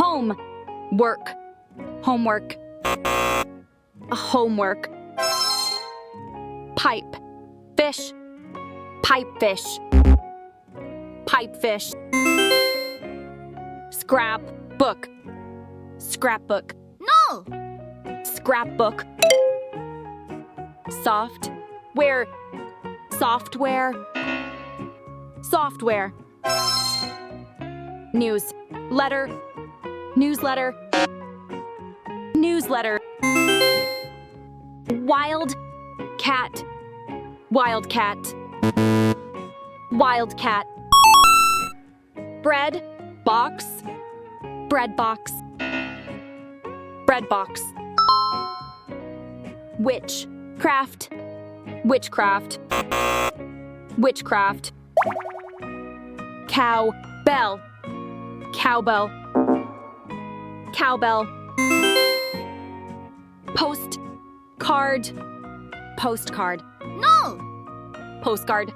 Home. Work. Homework. Homework. Pipe. Fish. Pipefish. Pipefish. Scrap. Book. Scrapbook. No! Scrapbook. Soft. Where? Software. Software. News. Letter. Newsletter. Newsletter. Wild. Cat. Wildcat. Wildcat. Bread. Box. Bread box. Bread box. Witch. Craft. Witchcraft. Witchcraft. Cow. Bell. Cowbell. Cowbell. Post. Card. Postcard. No! Postcard.